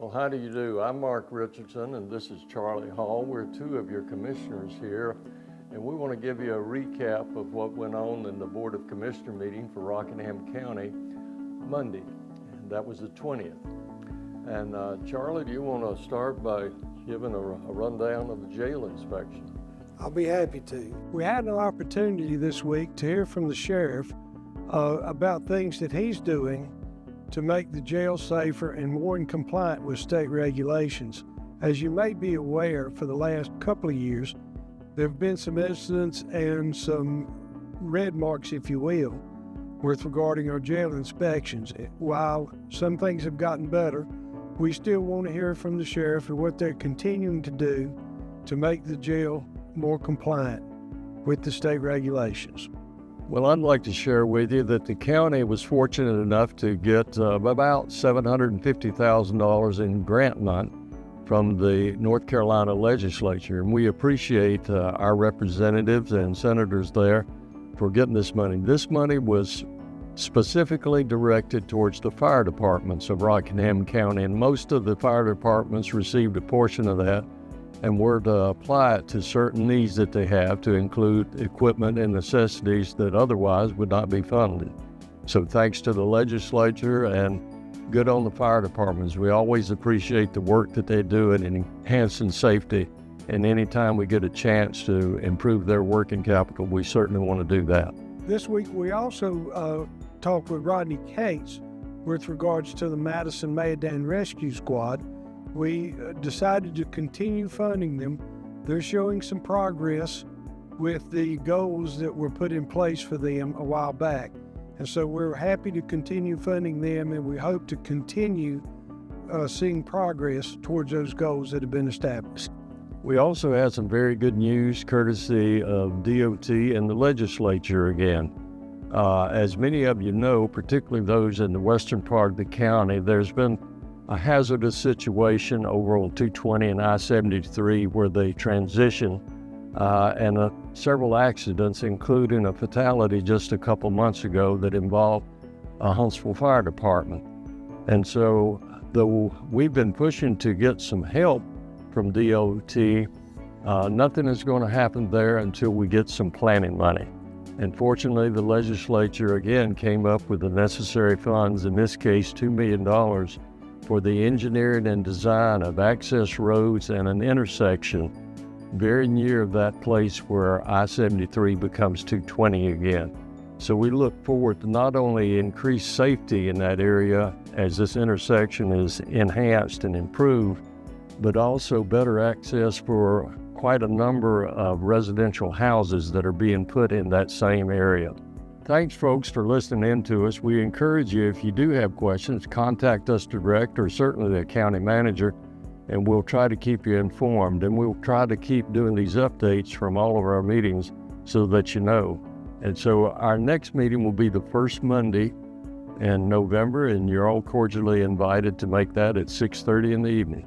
Well, how do you do? I'm Mark Richardson, and this is Charlie Hall. We're two of your commissioners here, and we want to give you a recap of what went on in the Board of Commissioner meeting for Rockingham County Monday, and that was the 20th. And Charlie, do you want to start by giving a rundown of the jail inspection? I'll be happy to. We had an opportunity this week to hear from the sheriff about things that he's doing to make the jail safer and more in compliant with state regulations. As you may be aware, for the last couple of years, there have been some incidents and some red marks, if you will, with regarding our jail inspections. While some things have gotten better, we still want to hear from the sheriff and what they're continuing to do to make the jail more compliant with the state regulations. Well, I'd like to share with you that the county was fortunate enough to get about $750,000 in grant money from the North Carolina legislature, and we appreciate our representatives and senators there for getting this money. This money was specifically directed towards the fire departments of Rockingham County, and most of the fire departments received a portion of that and were to apply it to certain needs that they have, to include equipment and necessities that otherwise would not be funded. So thanks to the legislature and good on the fire departments. We always appreciate the work that they do in enhancing safety, and anytime we get a chance to improve their working capital, we certainly want to do that. This week we also talked with Rodney Cates with regards to the Madison Mayodan Rescue Squad. We decided to continue funding them. They're showing some progress with the goals that were put in place for them a while back. And so we're happy to continue funding them, and we hope to continue seeing progress towards those goals that have been established. We also had some very good news courtesy of DOT and the legislature again. As many of you know, particularly those in the western part of the county, there's been a hazardous situation over on 220 and I-73 where they transition and several accidents, including a fatality just a couple months ago that involved a Huntsville Fire Department. And so though we've been pushing to get some help from DOT, nothing is going to happen there until we get some planning money. And fortunately, the legislature again came up with the necessary funds, in this case $2 million, for the engineering and design of access roads and an intersection very near that place where I-73 becomes 220 again. So we look forward to not only increased safety in that area as this intersection is enhanced and improved, but also better access for quite a number of residential houses that are being put in that same area. Thanks, folks, for listening in to us. We encourage you, if you do have questions, contact us direct or certainly the county manager, and we'll try to keep you informed. And we'll try to keep doing these updates from all of our meetings so that you know. And so our next meeting will be the first Monday in November, and you're all cordially invited to make that at 6:30 in the evening.